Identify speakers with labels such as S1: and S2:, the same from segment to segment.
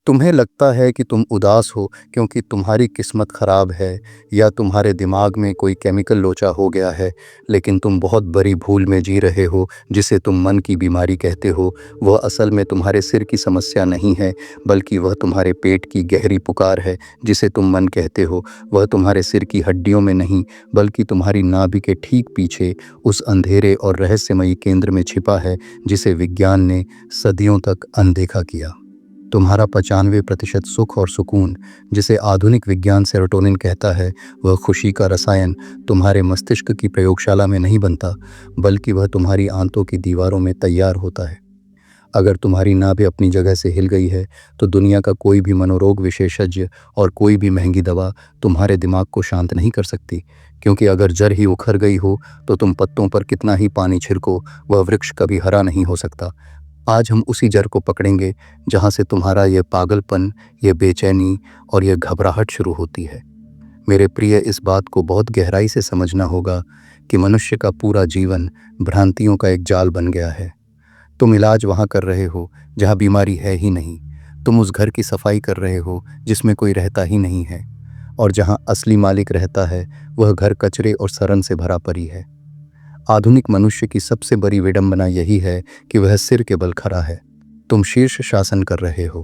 S1: तुम्हें लगता है कि तुम उदास हो क्योंकि तुम्हारी किस्मत ख़राब है या तुम्हारे दिमाग में कोई केमिकल लोचा हो गया है, लेकिन तुम बहुत बड़ी भूल में जी रहे हो जिसे तुम मन की बीमारी कहते हो। वह असल में तुम्हारे सिर की समस्या नहीं है, बल्कि वह तुम्हारे पेट की गहरी पुकार है जिसे तुम मन कहते हो। वह तुम्हारे सिर की हड्डियों में नहीं, बल्कि तुम्हारी नाभि के ठीक पीछे उस अंधेरे और रहस्यमयी केंद्र में छिपा है जिसे विज्ञान ने सदियों तक अनदेखा किया। तुम्हारा 95% सुख और सुकून, जिसे आधुनिक विज्ञान सेरोटोनिन कहता है, वह खुशी का रसायन तुम्हारे मस्तिष्क की प्रयोगशाला में नहीं बनता, बल्कि वह तुम्हारी आंतों की दीवारों में तैयार होता है। अगर तुम्हारी नाभि अपनी जगह से हिल गई है, तो दुनिया का कोई भी मनोरोग विशेषज्ञ और कोई भी महंगी दवा तुम्हारे दिमाग को शांत नहीं कर सकती, क्योंकि अगर जड़ ही उखड़ गई हो तो तुम पत्तों पर कितना ही पानी छिड़को, वह वृक्ष कभी हरा नहीं हो सकता। आज हम उसी जड़ को पकड़ेंगे जहाँ से तुम्हारा ये पागलपन, ये बेचैनी और ये घबराहट शुरू होती है। मेरे प्रिय, इस बात को बहुत गहराई से समझना होगा कि मनुष्य का पूरा जीवन भ्रांतियों का एक जाल बन गया है। तुम इलाज वहाँ कर रहे हो जहाँ बीमारी है ही नहीं। तुम उस घर की सफाई कर रहे हो जिसमें कोई रहता ही नहीं है, और जहाँ असली मालिक रहता है वह घर कचरे और सड़न से भरा पड़ी है। आधुनिक मनुष्य की सबसे बड़ी विडंबना यही है कि वह सिर के बल खड़ा है। तुम शीर्ष शासन कर रहे हो,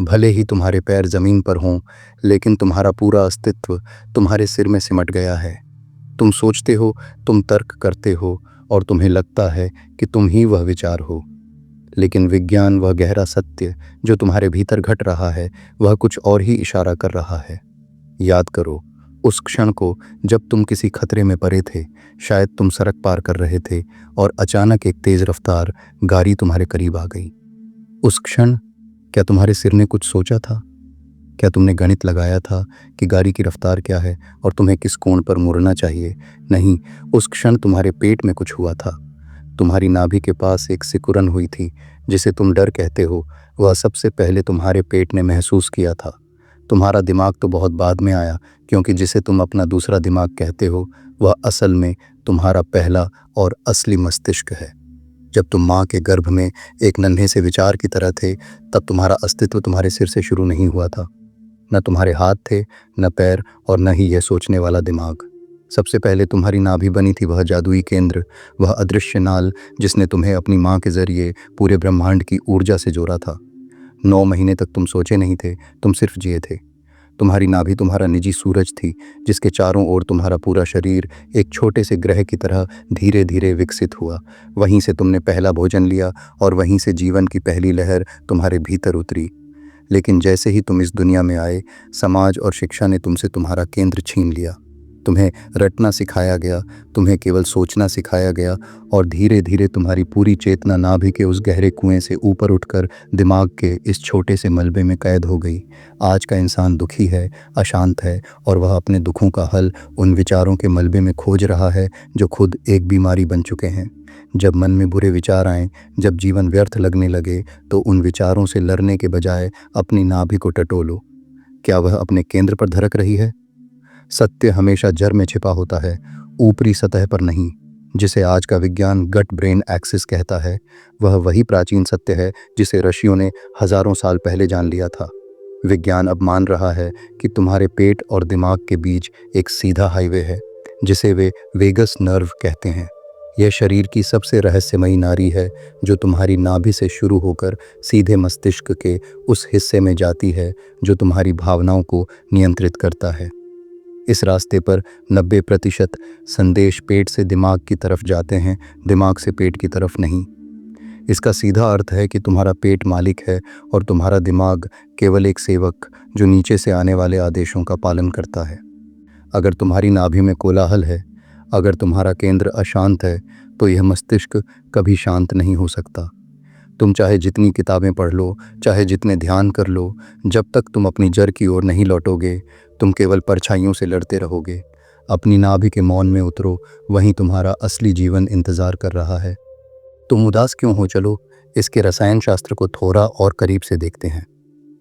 S1: भले ही तुम्हारे पैर जमीन पर हों, लेकिन तुम्हारा पूरा अस्तित्व तुम्हारे सिर में सिमट गया है। तुम सोचते हो, तुम तर्क करते हो, और तुम्हें लगता है कि तुम ही वह विचार हो। लेकिन विज्ञान, वह गहरा सत्य जो तुम्हारे भीतर घट रहा है, वह कुछ और ही इशारा कर रहा है। याद करो उस क्षण को जब तुम किसी खतरे में पड़े थे। शायद तुम सड़क पार कर रहे थे और अचानक एक तेज रफ्तार गाड़ी तुम्हारे करीब आ गई। उस क्षण क्या तुम्हारे सिर ने कुछ सोचा था? क्या तुमने गणित लगाया था कि गाड़ी की रफ्तार क्या है और तुम्हें किस कोण पर मुड़ना चाहिए? नहीं, उस क्षण तुम्हारे पेट में कुछ हुआ था। तुम्हारी नाभि के पास एक सिकुड़न हुई थी जिसे तुम डर कहते हो। वह सबसे पहले तुम्हारे पेट ने महसूस किया था। तुम्हारा दिमाग तो बहुत बाद में आया, क्योंकि जिसे तुम अपना दूसरा दिमाग कहते हो, वह असल में तुम्हारा पहला और असली मस्तिष्क है। जब तुम माँ के गर्भ में एक नन्हे से विचार की तरह थे, तब तुम्हारा अस्तित्व तुम्हारे सिर से शुरू नहीं हुआ था। न तुम्हारे हाथ थे, न पैर, और न ही यह सोचने वाला दिमाग। सबसे पहले तुम्हारी नाभि बनी थी वह जादुई केंद्र, वह अदृश्य नाल जिसने तुम्हें अपनी माँ के जरिए पूरे ब्रह्मांड की ऊर्जा से जोड़ा था। 9 महीने तक तुम सोचे नहीं थे, तुम सिर्फ जिए थे। तुम्हारी नाभि तुम्हारा निजी सूरज थी, जिसके चारों ओर तुम्हारा पूरा शरीर एक छोटे से ग्रह की तरह धीरे धीरे विकसित हुआ। वहीं से तुमने पहला भोजन लिया और वहीं से जीवन की पहली लहर तुम्हारे भीतर उतरी। लेकिन जैसे ही तुम इस दुनिया में आए, समाज और शिक्षा ने तुमसे तुम्हारा केंद्र छीन लिया। तुम्हें रटना सिखाया गया, तुम्हें केवल सोचना सिखाया गया, और धीरे धीरे तुम्हारी पूरी चेतना नाभि के उस गहरे कुएं से ऊपर उठकर दिमाग के इस छोटे से मलबे में कैद हो गई। आज का इंसान दुखी है, अशांत है, और वह अपने दुखों का हल उन विचारों के मलबे में खोज रहा है जो खुद एक बीमारी बन चुके हैं। जब मन में बुरे विचार आएं, जब जीवन व्यर्थ लगने लगे, तो उन विचारों से लड़ने के बजाय अपनी नाभि को टटोलो। क्या वह अपने केंद्र पर धड़क रही है? सत्य हमेशा जड़ में छिपा होता है, ऊपरी सतह पर नहीं। जिसे आज का विज्ञान गट ब्रेन एक्सिस कहता है, वह वही प्राचीन सत्य है जिसे ऋषियों ने हजारों साल पहले जान लिया था। विज्ञान अब मान रहा है कि तुम्हारे पेट और दिमाग के बीच एक सीधा हाईवे है, जिसे वे वेगस नर्व कहते हैं। यह शरीर की सबसे रहस्यमयी नारी है, जो तुम्हारी नाभि से शुरू होकर सीधे मस्तिष्क के उस हिस्से में जाती है जो तुम्हारी भावनाओं को नियंत्रित करता है। इस रास्ते पर 90% संदेश पेट से दिमाग की तरफ जाते हैं, दिमाग से पेट की तरफ नहीं। इसका सीधा अर्थ है कि तुम्हारा पेट मालिक है और तुम्हारा दिमाग केवल एक सेवक, जो नीचे से आने वाले आदेशों का पालन करता है। अगर तुम्हारी नाभि में कोलाहल है, अगर तुम्हारा केंद्र अशांत है, तो यह मस्तिष्क कभी शांत नहीं हो सकता। तुम चाहे जितनी किताबें पढ़ लो, चाहे जितने ध्यान कर लो, जब तक तुम अपनी जड़ की ओर नहीं लौटोगे, तुम केवल परछाइयों से लड़ते रहोगे। अपनी नाभि के मौन में उतरो, वहीं तुम्हारा असली जीवन इंतजार कर रहा है। तुम उदास क्यों हो? चलो इसके रसायन शास्त्र को थोड़ा और करीब से देखते हैं।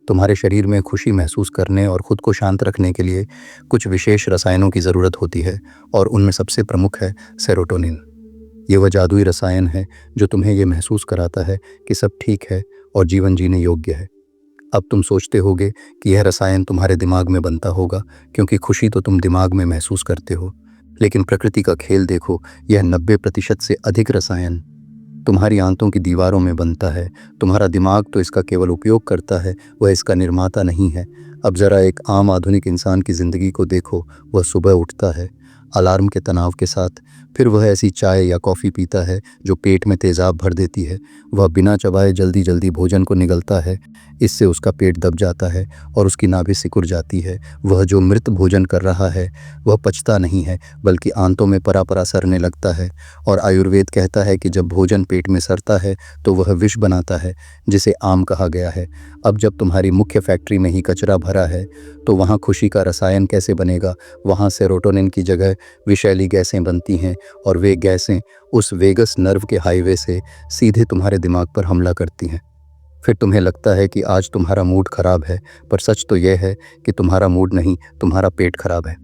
S1: तुम्हारे शरीर में खुशी महसूस करने और खुद को शांत रखने के लिए कुछ विशेष रसायनों की ज़रूरत होती है, और उनमें सबसे प्रमुख है सेरोटोनिन। ये वह जादुई रसायन है जो तुम्हें ये महसूस कराता है कि सब ठीक है और जीवन जीने योग्य है। अब तुम सोचते होगे कि यह रसायन तुम्हारे दिमाग में बनता होगा, क्योंकि खुशी तो तुम दिमाग में महसूस करते हो। लेकिन प्रकृति का खेल देखो, यह 90% से अधिक रसायन तुम्हारी आंतों की दीवारों में बनता है। तुम्हारा दिमाग तो इसका केवल उपयोग करता है, वह इसका निर्माता नहीं है। अब ज़रा एक आम आधुनिक इंसान की ज़िंदगी को देखो। वह सुबह उठता है अलार्म के तनाव के साथ, फिर वह ऐसी चाय या कॉफ़ी पीता है जो पेट में तेज़ाब भर देती है। वह बिना चबाए जल्दी जल्दी भोजन को निगलता है, इससे उसका पेट दब जाता है और उसकी नाभि सिकुड़ जाती है। वह जो मृत भोजन कर रहा है वह पचता नहीं है, बल्कि आंतों में परा परा सरने लगता है। और आयुर्वेद कहता है कि जब भोजन पेट में सरता है तो वह विष बनाता है, जिसे आम कहा गया है। अब जब तुम्हारी मुख्य फैक्ट्री में ही कचरा भरा है तो वहाँ खुशी का रसायन कैसे बनेगा? वहाँ सेरोटोनिन की जगह विषैली गैसें बनती हैं, और वे गैसें उस वेगस नर्व के हाईवे से सीधे तुम्हारे दिमाग पर हमला करती हैं। फिर तुम्हें लगता है कि आज तुम्हारा मूड खराब है, पर सच तो यह है कि तुम्हारा मूड नहीं, तुम्हारा पेट खराब है।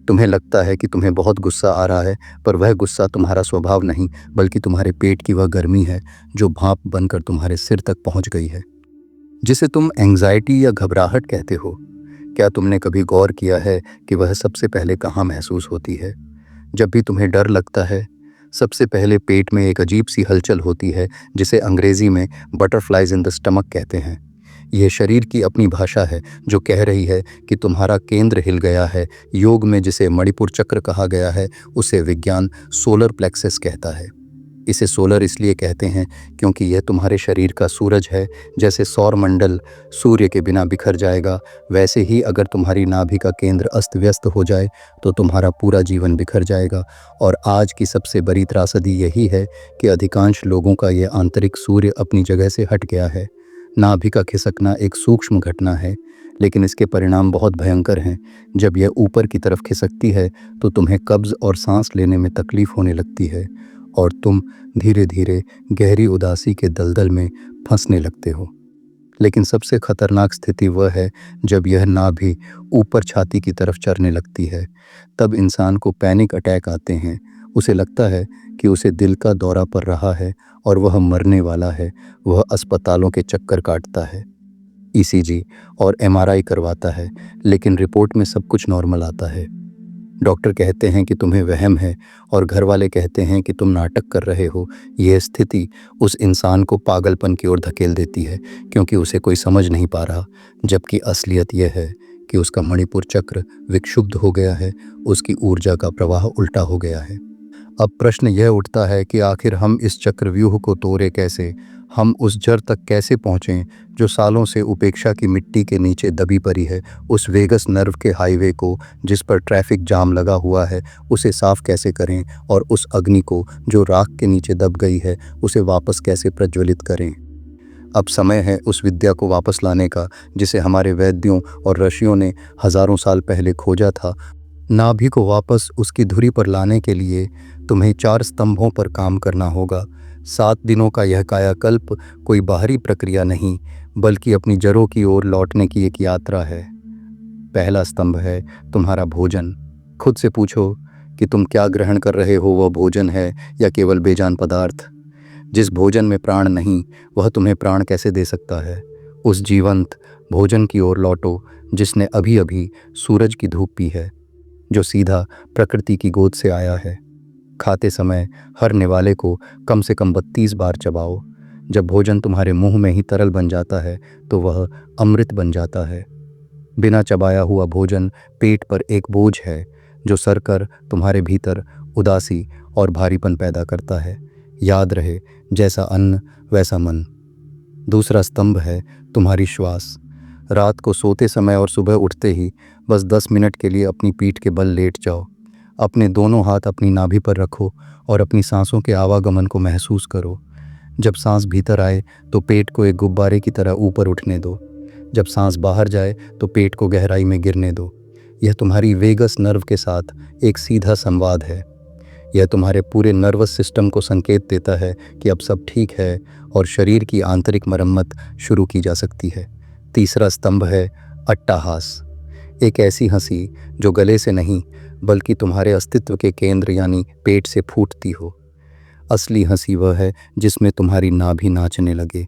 S1: तुम्हें लगता है कि तुम्हें बहुत गुस्सा आ रहा है, पर वह गुस्सा तुम्हारा स्वभाव नहीं, बल्कि तुम्हारे पेट की वह गर्मी है जो भाप बनकर तुम्हारे सिर तक पहुंच गई है, जिसे तुम एंग्जाइटी या घबराहट कहते हो। क्या तुमने कभी गौर किया है कि वह सबसे पहले कहाँ महसूस होती है? जब भी तुम्हें डर लगता है, सबसे पहले पेट में एक अजीब सी हलचल होती है, जिसे अंग्रेजी में बटरफ्लाइज इन द स्टमक कहते हैं। यह शरीर की अपनी भाषा है जो कह रही है कि तुम्हारा केंद्र हिल गया है। योग में जिसे मणिपुर चक्र कहा गया है, उसे विज्ञान सोलर प्लेक्सस कहता है। इसे सोलर इसलिए कहते हैं क्योंकि यह तुम्हारे शरीर का सूरज है। जैसे सौर मंडल सूर्य के बिना बिखर जाएगा, वैसे ही अगर तुम्हारी नाभि का केंद्र अस्त व्यस्त हो जाए तो तुम्हारा पूरा जीवन बिखर जाएगा। और आज की सबसे बड़ी त्रासदी यही है कि अधिकांश लोगों का यह आंतरिक सूर्य अपनी जगह से हट गया है। नाभि का खिसकना एक सूक्ष्म घटना है, लेकिन इसके परिणाम बहुत भयंकर हैं। जब यह ऊपर की तरफ खिसकती है तो तुम्हें कब्ज और सांस लेने में तकलीफ होने लगती है, और तुम धीरे धीरे गहरी उदासी के दलदल में फंसने लगते हो। लेकिन सबसे खतरनाक स्थिति वह है जब यह नाभि ऊपर छाती की तरफ चढ़ने लगती है। तब इंसान को पैनिक अटैक आते हैं। उसे लगता है कि उसे दिल का दौरा पड़ रहा है और वह मरने वाला है। वह अस्पतालों के चक्कर काटता है, ईसीजी और एमआरआई करवाता है, लेकिन रिपोर्ट में सब कुछ नॉर्मल आता है। डॉक्टर कहते हैं कि तुम्हें वहम है, और घर वाले कहते हैं कि तुम नाटक कर रहे हो। यह स्थिति उस इंसान को पागलपन की ओर धकेल देती है, क्योंकि उसे कोई समझ नहीं पा रहा, जबकि असलियत यह है कि उसका मणिपुर चक्र विक्षुब्ध हो गया है, उसकी ऊर्जा का प्रवाह उल्टा हो गया है। अब प्रश्न यह उठता है कि आखिर हम इस चक्रव्यूह को तोड़े कैसे? हम उस जड़ तक कैसे पहुँचें जो सालों से उपेक्षा की मिट्टी के नीचे दबी पड़ी है? उस वेगस नर्व के हाईवे को जिस पर ट्रैफिक जाम लगा हुआ है, उसे साफ कैसे करें? और उस अग्नि को जो राख के नीचे दब गई है, उसे वापस कैसे प्रज्वलित करें? अब समय है उस विद्या को वापस लाने का जिसे हमारे वैद्यों और ऋषियों ने हजारों साल पहले खोजा था। नाभि को वापस उसकी धुरी पर लाने के लिए तुम्हें 4 स्तंभों पर काम करना होगा। 7 दिनों का यह कायाकल्प कोई बाहरी प्रक्रिया नहीं, बल्कि अपनी जड़ों की ओर लौटने की एक यात्रा है। पहला स्तंभ है तुम्हारा भोजन। खुद से पूछो कि तुम क्या ग्रहण कर रहे हो, वह भोजन है या केवल बेजान पदार्थ? जिस भोजन में प्राण नहीं, वह तुम्हें प्राण कैसे दे सकता है? उस जीवंत भोजन की ओर लौटो जिसने अभी अभी सूरज की धूप पी है, जो सीधा प्रकृति की गोद से आया है। खाते समय हर निवाले को कम से कम 32 बार चबाओ। जब भोजन तुम्हारे मुंह में ही तरल बन जाता है तो वह अमृत बन जाता है। बिना चबाया हुआ भोजन पेट पर एक बोझ है जो सरकर तुम्हारे भीतर उदासी और भारीपन पैदा करता है। याद रहे, जैसा अन्न वैसा मन। दूसरा स्तंभ है तुम्हारी श्वास। रात को सोते समय और सुबह उठते ही बस 10 मिनट के लिए अपनी पीठ के बल लेट जाओ। अपने दोनों हाथ अपनी नाभि पर रखो और अपनी सांसों के आवागमन को महसूस करो। जब सांस भीतर आए तो पेट को एक गुब्बारे की तरह ऊपर उठने दो। जब सांस बाहर जाए तो पेट को गहराई में गिरने दो। यह तुम्हारी वेगस नर्व के साथ एक सीधा संवाद है। यह तुम्हारे पूरे नर्वस सिस्टम को संकेत देता है कि अब सब ठीक है और शरीर की आंतरिक मरम्मत शुरू की जा सकती है। तीसरा स्तंभ है अट्टाहास। एक ऐसी हंसी जो गले से नहीं, बल्कि तुम्हारे अस्तित्व के केंद्र यानी पेट से फूटती हो। असली हंसी वह है जिसमें तुम्हारी नाभि नाचने लगे,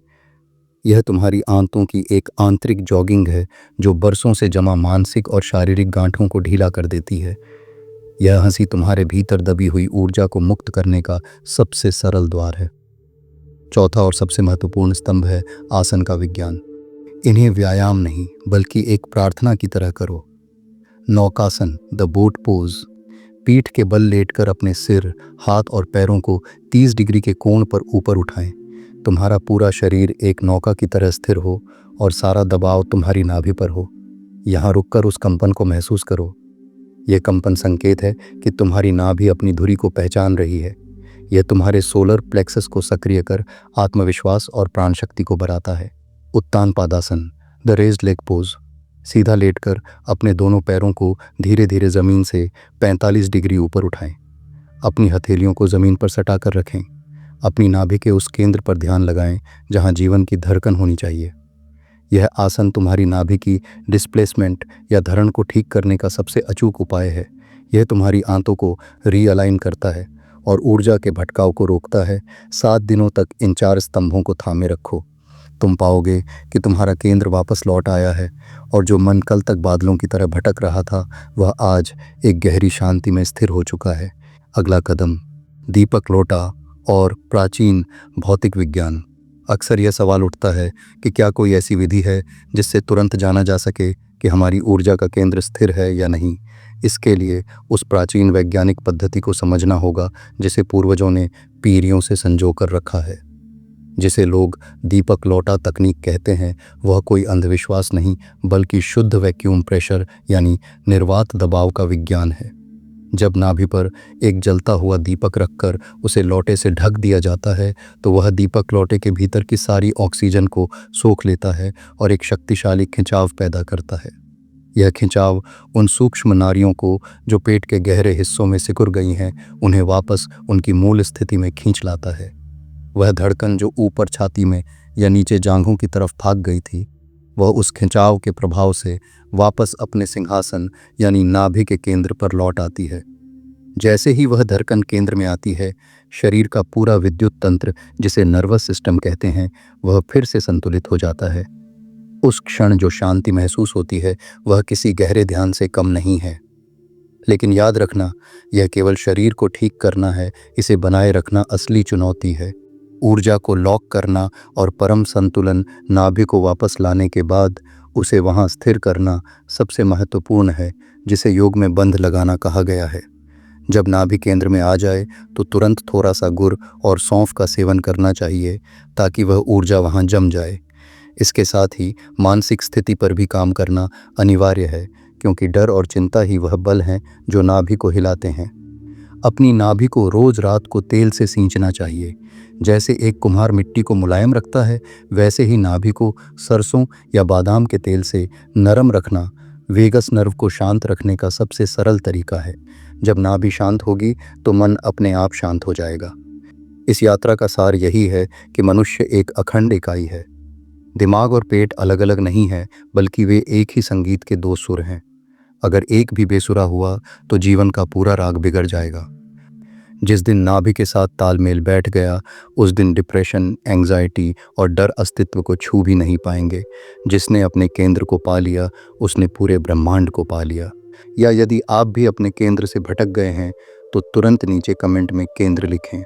S1: यह तुम्हारी आंतों की एक आंतरिक जॉगिंग है जो बरसों से जमा मानसिक और शारीरिक गांठों को ढीला कर देती है। यह हंसी तुम्हारे भीतर दबी हुई ऊर्जा को मुक्त करने का सबसे सरल द्वार है। चौथा और सबसे महत्वपूर्ण स्तंभ है आसन का विज्ञान। इन्हें व्यायाम नहीं बल्कि एक प्रार्थना की तरह करो। नौकासन, द बोट पोज। पीठ के बल लेटकर अपने सिर, हाथ और पैरों को 30 डिग्री के कोण पर ऊपर उठाएं। तुम्हारा पूरा शरीर एक नौका की तरह स्थिर हो और सारा दबाव तुम्हारी नाभि पर हो। यहाँ रुककर उस कंपन को महसूस करो। यह कंपन संकेत है कि तुम्हारी नाभि अपनी धुरी को पहचान रही है। यह तुम्हारे सोलर प्लेक्सस को सक्रिय कर आत्मविश्वास और प्राण शक्ति को बढ़ाता है। उत्तान Padasana, the raised leg pose. सीधा लेटकर अपने दोनों पैरों को धीरे धीरे ज़मीन से 45 डिग्री ऊपर उठाएं। अपनी हथेलियों को ज़मीन पर सटाकर रखें। अपनी नाभि के उस केंद्र पर ध्यान लगाएं जहां जीवन की धड़कन होनी चाहिए। यह आसन तुम्हारी नाभि की डिस्प्लेसमेंट या धरण को ठीक करने का सबसे अचूक उपाय है। यह तुम्हारी आंतों को रीअलाइन करता है और ऊर्जा के भटकाव को रोकता है। 7 दिनों तक इन 4 स्तंभों को थामे रखो। तुम पाओगे कि तुम्हारा केंद्र वापस लौट आया है और जो मन कल तक बादलों की तरह भटक रहा था वह आज एक गहरी शांति में स्थिर हो चुका है। अगला कदम, दीपक लोटा और प्राचीन भौतिक विज्ञान। अक्सर यह सवाल उठता है कि क्या कोई ऐसी विधि है जिससे तुरंत जाना जा सके कि हमारी ऊर्जा का केंद्र स्थिर है या नहीं। इसके लिए उस प्राचीन वैज्ञानिक पद्धति को समझना होगा जिसे पूर्वजों ने पीढ़ियों से संजो कर रखा है। जिसे लोग दीपक लोटा तकनीक कहते हैं, वह कोई अंधविश्वास नहीं बल्कि शुद्ध वैक्यूम प्रेशर यानी निर्वात दबाव का विज्ञान है। जब नाभि पर एक जलता हुआ दीपक रखकर उसे लोटे से ढक दिया जाता है तो वह दीपक लोटे के भीतर की सारी ऑक्सीजन को सोख लेता है और एक शक्तिशाली खिंचाव पैदा करता है। यह खिंचाव उन सूक्ष्म नाड़ियों को जो पेट के गहरे हिस्सों में सिकुड़ गई हैं, उन्हें वापस उनकी मूल स्थिति में खींच लाता है। वह धड़कन जो ऊपर छाती में या नीचे जांघों की तरफ भाग गई थी, वह उस खिंचाव के प्रभाव से वापस अपने सिंहासन यानी नाभि के केंद्र पर लौट आती है। जैसे ही वह धड़कन केंद्र में आती है, शरीर का पूरा विद्युत तंत्र, जिसे नर्वस सिस्टम कहते हैं, वह फिर से संतुलित हो जाता है। उस क्षण जो शांति महसूस होती है वह किसी गहरे ध्यान से कम नहीं है। लेकिन याद रखना, यह केवल शरीर को ठीक करना है, इसे बनाए रखना असली चुनौती है। ऊर्जा को लॉक करना और परम संतुलन नाभि को वापस लाने के बाद उसे वहां स्थिर करना सबसे महत्वपूर्ण है, जिसे योग में बंध लगाना कहा गया है। जब नाभि केंद्र में आ जाए तो तुरंत थोड़ा सा गुड़ और सौंफ का सेवन करना चाहिए ताकि वह ऊर्जा वहां जम जाए। इसके साथ ही मानसिक स्थिति पर भी काम करना अनिवार्य है, क्योंकि डर और चिंता ही वह बल हैं जो नाभि को हिलाते हैं। अपनी नाभि को रोज रात को तेल से सींचना चाहिए। जैसे एक कुम्हार मिट्टी को मुलायम रखता है, वैसे ही नाभि को सरसों या बादाम के तेल से नरम रखना वेगस नर्व को शांत रखने का सबसे सरल तरीका है। जब नाभि शांत होगी तो मन अपने आप शांत हो जाएगा। इस यात्रा का सार यही है कि मनुष्य एक अखंड इकाई है। दिमाग और पेट अलग अलग नहीं है, बल्कि वे एक ही संगीत के 2 सुर हैं। अगर एक भी बेसुरा हुआ तो जीवन का पूरा राग बिगड़ जाएगा। जिस दिन नाभि के साथ तालमेल बैठ गया, उस दिन डिप्रेशन, एंग्जाइटी और डर अस्तित्व को छू भी नहीं पाएंगे। जिसने अपने केंद्र को पा लिया, उसने पूरे ब्रह्मांड को पा लिया। या यदि आप भी अपने केंद्र से भटक गए हैं तो तुरंत नीचे कमेंट में केंद्र लिखें।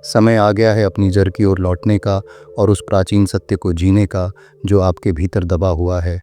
S1: समय आ गया है अपनी जड़ की ओर लौटने का और उस प्राचीन सत्य को जीने का जो आपके भीतर दबा हुआ है।